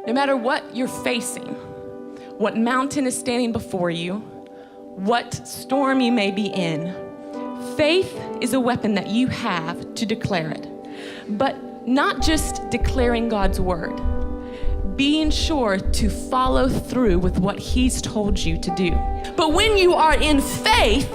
No matter what you're facing, what mountain is standing before you, what storm you may be in, faith is a weapon that you have to declare it. But not just declaring God's word, being sure to follow through with what He's told you to do. But when you are in faith,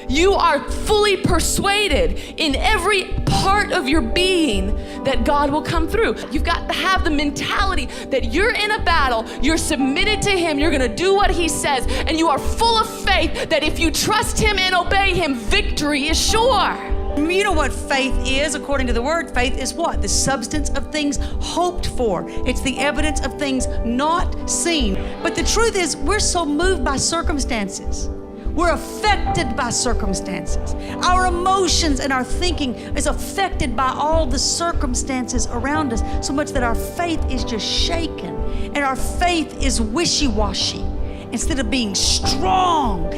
you are fully persuaded in every part of your being that God will come through. You've got to have the mentality that you're in a battle, you're submitted to Him, you're gonna do what He says, and you are full of faith that if you trust Him and obey Him, victory is sure. You know what faith is, according to the word? Faith is what? The substance of things hoped for. It's the evidence of things not seen. But the truth is, we're so moved by circumstances. We're affected by circumstances. Our emotions and our thinking is affected by all the circumstances around us, so much that our faith is just shaken and our faith is wishy-washy instead of being strong.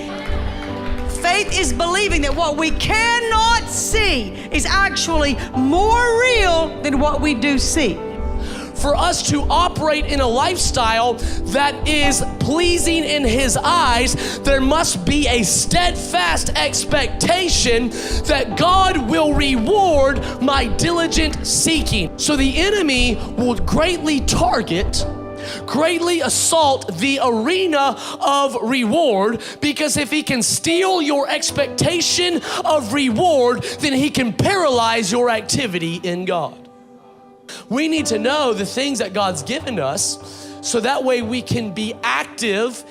Faith is believing that what we cannot see is actually more real than what we do see. For us to operate in a lifestyle that is pleasing in His eyes, there must be a steadfast expectation that God will reward my diligent seeking. So the enemy will greatly target, greatly assault the arena of reward, because if he can steal your expectation of reward, then he can paralyze your activity in God. We need to know the things that God's given us so that way we can be active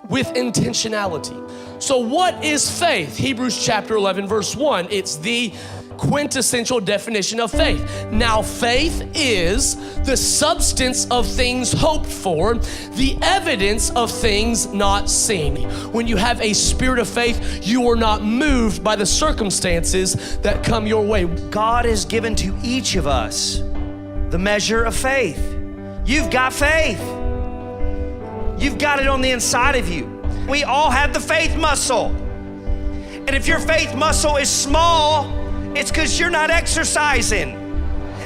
with intentionality. So what is faith? Hebrews chapter 11, verse 1. It's the quintessential definition of faith. Now, faith is the substance of things hoped for, the evidence of things not seen. When you have a spirit of faith, you are not moved by the circumstances that come your way. God has given to each of us the measure of faith. You've got faith. You've got it on the inside of you. We all have the faith muscle. And if your faith muscle is small, it's because you're not exercising.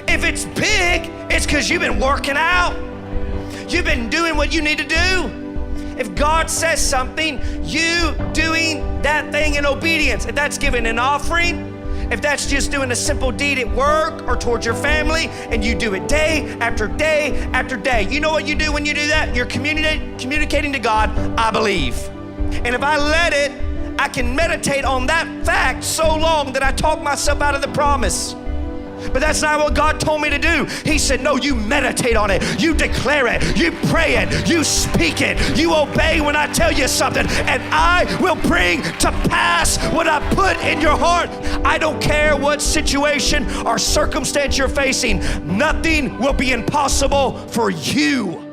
If it's big, it's because you've been working out. You've been doing what you need to do. If God says something, you doing that thing in obedience. If that's giving an offering, if that's just doing a simple deed at work or towards your family, and you do it day after day after day. You know what you do when you do that? You're communicating to God, I believe. And if I let it, I can meditate on that fact so long that I talk myself out of the promise. But that's not what God told me to do. He said, no, you meditate on it. You declare it. You pray it. You speak it. You obey when I tell you something. And I will bring to pass what I put in your heart. I don't care what situation or circumstance you're facing. Nothing will be impossible for you.